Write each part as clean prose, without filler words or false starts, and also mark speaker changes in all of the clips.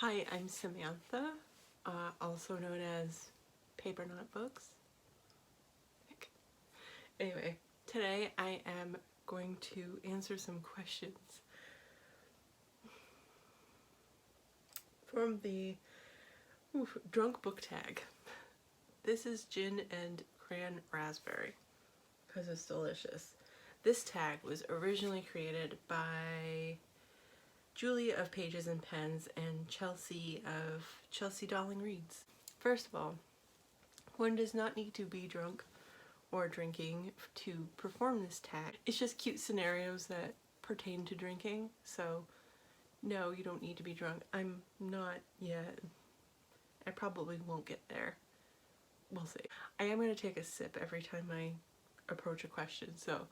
Speaker 1: Hi, I'm Samantha, also known as Paper Not Books. Anyway, today I am going to answer some questions from the drunk book tag. This is gin and cran raspberry because it's delicious. This tag was originally created by Julie of Pages and Pens and Chelsea of Chelsea Darling Reads. First of all, one does not need to be drunk or drinking to perform this tag. It's just cute scenarios that pertain to drinking, so no, you don't need to be drunk. I'm not yet. I probably won't get there. We'll see. I am going to take a sip every time I approach a question, so.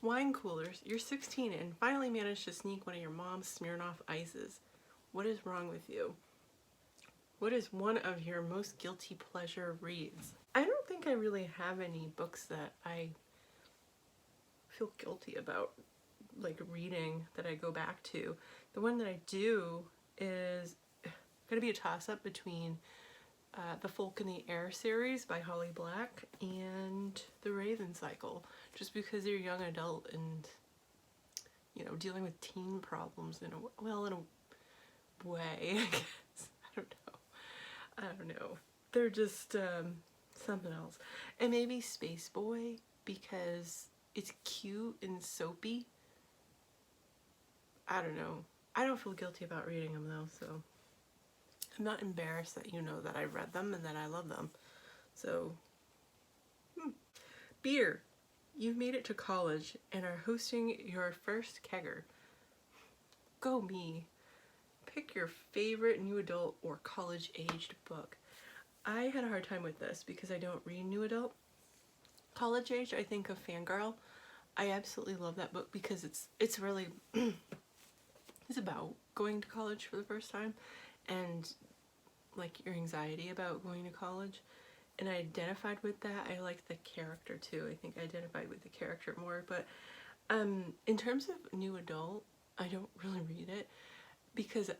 Speaker 1: Wine coolers. You're 16 and finally managed to sneak one of your mom's Smirnoff ices. What is wrong with you? What is one of your most guilty pleasure reads? I don't think I really have any books that I feel guilty about, like reading, that I go back to. The one that I do is going to be a toss-up between the Folk in the Air series by Holly Black and The Raven Cycle, just because you're a young adult and, you know, dealing with teen problems in a way, I guess. I don't know. They're just something else. And maybe Space Boy, because it's cute and soapy. I don't know. I don't feel guilty about reading them though, so I'm not embarrassed that you know that I read them and that I love them. So, Beer. You've made it to college and are hosting your first kegger. Go me. Pick your favorite new adult or college-aged book. I had a hard time with this because I don't read new adult. College age, I think of Fangirl. I absolutely love that book because it's really it's about going to college for the first time and like your anxiety about going to college. And I identified with that. I liked the character too. I think I identified with the character more. But in terms of new adult, I don't really read it because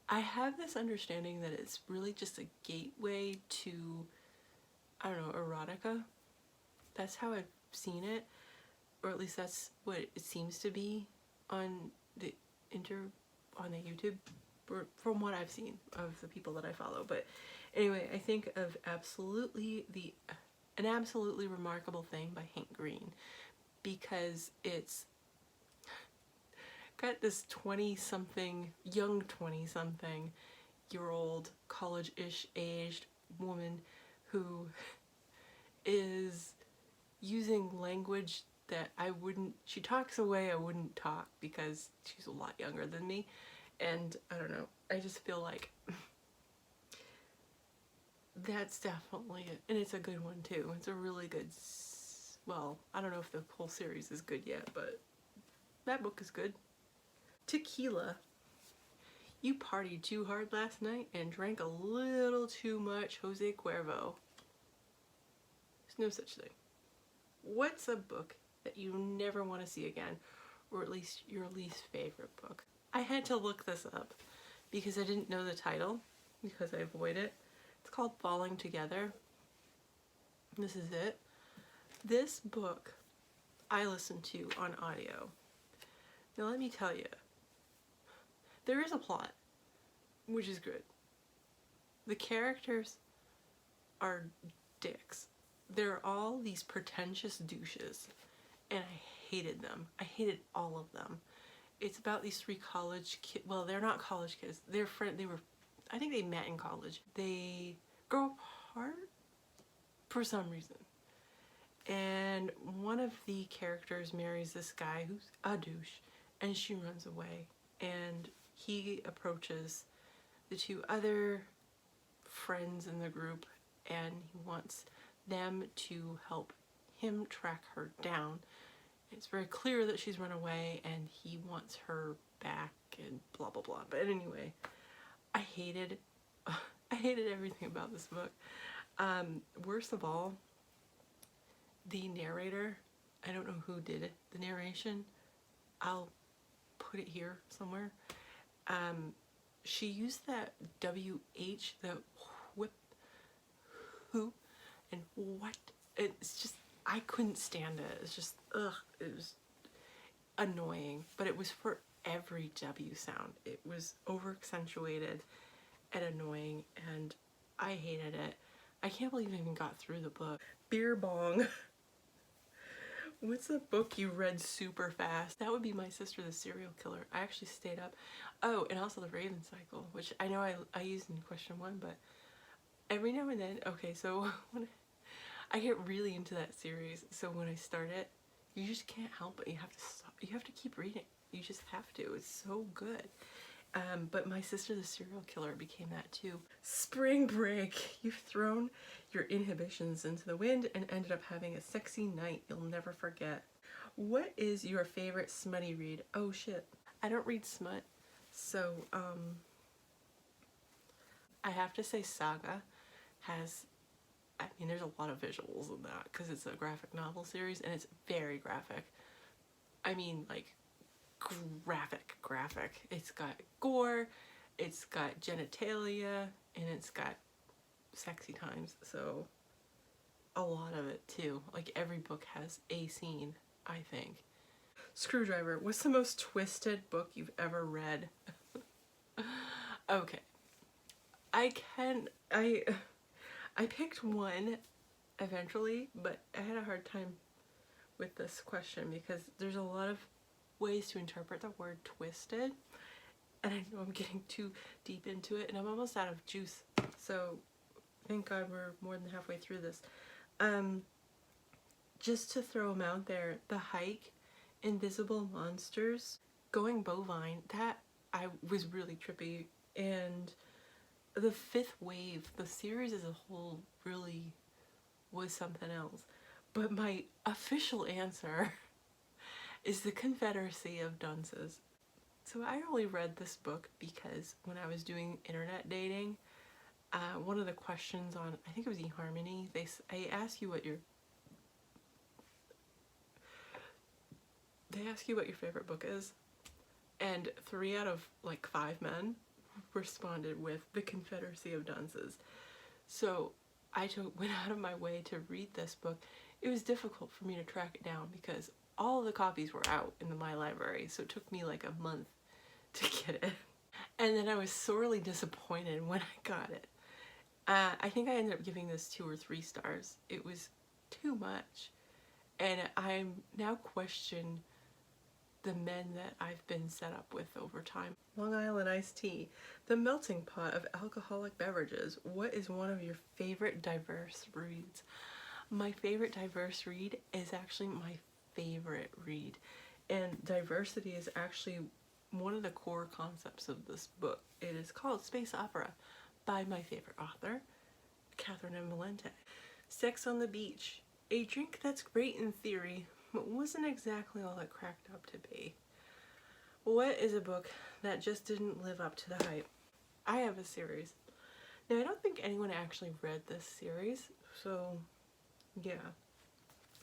Speaker 1: I have this understanding that it's really just a gateway to, I don't know, erotica. That's how I've seen it, or at least that's what it seems to be on the YouTube, or from what I've seen of the people that I follow. But anyway, I think of An Absolutely Remarkable Thing by Hank Green, because it's got this 20-something, young 20-something year old college-ish aged woman who is using language that she talks a way I wouldn't talk because she's a lot younger than me. And I don't know, I just feel like that's definitely it. And it's a good one too. It's a really good, well, I don't know if the whole series is good yet, but that book is good. Tequila. You partied too hard last night and drank a little too much Jose Cuervo. There's no such thing. What's a book that you never want to see again, or at least your least favorite book? I had to look this up because I didn't know the title, because I avoid it. It's called Falling Together. This is it. This book I listened to on audio. Now let me tell you, there is a plot, which is good. The characters are dicks. They're all these pretentious douches, and I hated them. I hated all of them. It's about these three college kids. Well, they're not college kids. I think they met in college. They grow apart for some reason. And one of the characters marries this guy who's a douche, and she runs away. And he approaches the two other friends in the group, and he wants them to help him track her down. It's very clear that she's run away and he wants her back and blah blah blah. But anyway, I hated everything about this book. Worst of all, the narrator, I don't know who did it, the narration. I'll put it here somewhere. She used that WH, the whip, who, and what. It's just, I couldn't stand it. It's just, ugh, it was annoying. But it was for every W sound. It was over accentuated and annoying, and I hated it. I can't believe I even got through the book. Beer Bong. What's a book you read super fast? That would be My Sister the Serial Killer. I actually stayed up. Oh, and also The Raven Cycle, which I know I used in question 1, but every now and then, okay, so when I get really into that series, so when I start it, you just can't help it. You have to stop. You have to keep reading. You just have to. It's so good. But My Sister the Serial Killer became that too. Spring break. You've thrown your inhibitions into the wind and ended up having a sexy night you'll never forget. What is your favorite smutty read? Oh shit. I don't read smut, so I have to say Saga has, I mean, there's a lot of visuals in that because it's a graphic novel series and it's very graphic. I mean, like, graphic. It's got gore, it's got genitalia, and it's got sexy times, so a lot of it too. Like, every book has a scene, I think. Screwdriver. What's the most twisted book you've ever read? Okay. I picked one eventually, but I had a hard time with this question because there's a lot of ways to interpret the word twisted, and I know I'm getting too deep into it and I'm almost out of juice, so thank God we're more than halfway through this. Just to throw them out there, The Hike, Invisible Monsters, Going Bovine, that I was really trippy, and The Fifth Wave, the series as a whole, really was something else. But my official answer is The Confederacy of Dunces. So I only read this book because when I was doing internet dating, one of the questions on, I think it was eHarmony, they ask you what your favorite book is, and 3 out of like 5 men responded with The Confederacy of Dunces. So I went out of my way to read this book. It was difficult for me to track it down because all of the copies were out in my library, so it took me like a month to get it. And then I was sorely disappointed when I got it. I think I ended up giving this 2 or 3 stars. It was too much. And I now question the men that I've been set up with over time. Long Island iced tea, the melting pot of alcoholic beverages. What is one of your favorite diverse reads? My favorite diverse read is actually my favorite read. And diversity is actually one of the core concepts of this book. It is called Space Opera by my favorite author, Catherine M. Valente. Sex on the Beach, a drink that's great in theory, but wasn't exactly all it cracked up to be. What is a book that just didn't live up to the hype? I have a series. Now, I don't think anyone actually read this series, so yeah.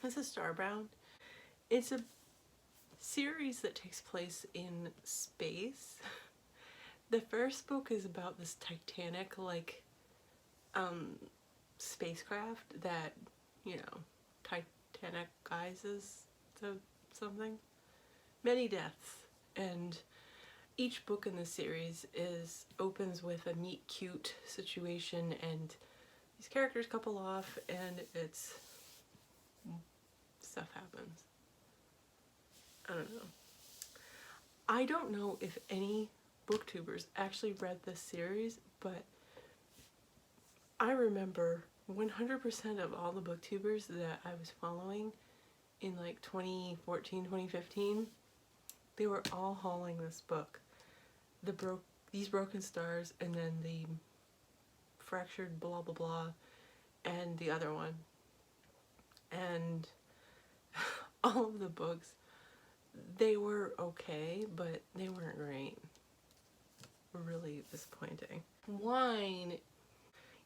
Speaker 1: This is Starbound. It's a series that takes place in space. The first book is about this Titanic-like spacecraft that, you know, Titanic guises to something. Many deaths. And each book in the series opens with a meet cute situation, and these characters couple off, and stuff happens. I don't know. I don't know if any booktubers actually read this series, but I remember 100% of all the booktubers that I was following in like 2014, 2015, they were all hauling this book. These Broken Stars, and then the Fractured blah blah blah, and the other one. And all of the books, they were okay, but they weren't great. Really disappointing. Wine.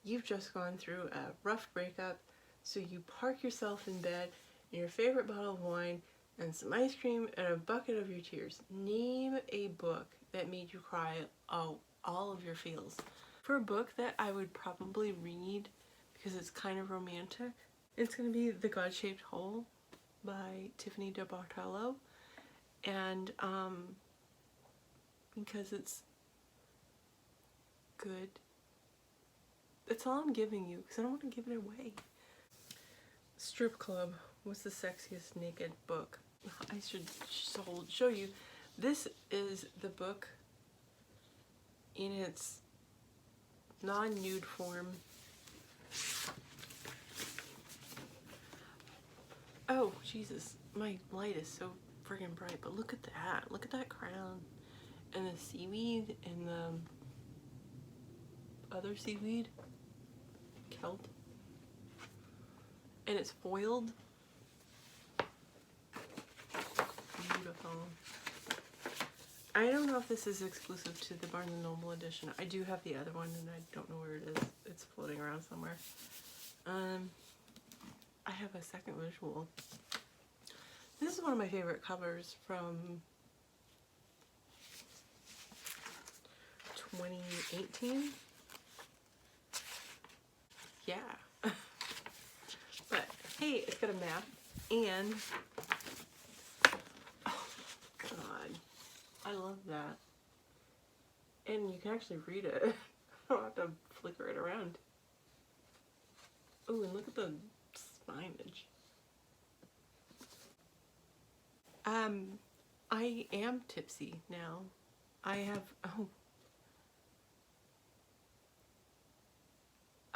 Speaker 1: You've just gone through a rough breakup, so you park yourself in bed in your favorite bottle of wine and some ice cream and a bucket of your tears. Name a book that made you cry all of your feels. For a book that I would probably read because it's kind of romantic, it's going to be The God-Shaped Hole by Tiffany de Bartolo. And because it's good. That's all I'm giving you because I don't want to give it away. Strip Club was the sexiest naked book. I should show you. This is the book in its non-nude form. Oh, Jesus. My light is so friggin' bright, but look at that. Look at that crown. And the seaweed and the other seaweed. Kelp. And it's foiled. Beautiful. I don't know if this is exclusive to the Barnes & Noble edition. I do have the other one and I don't know where it is. It's floating around somewhere. I have a second visual. This is one of my favorite covers from 2018. Yeah. But hey, it's got a map and oh god, I love that. And you can actually read it. I don't have to flicker it around. Oh, and look at the signage. I am tipsy now. I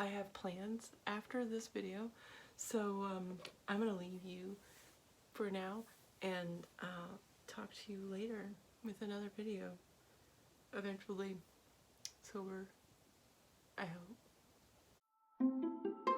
Speaker 1: have plans after this video, so I'm gonna leave you for now and talk to you later with another video. Eventually sober, I hope.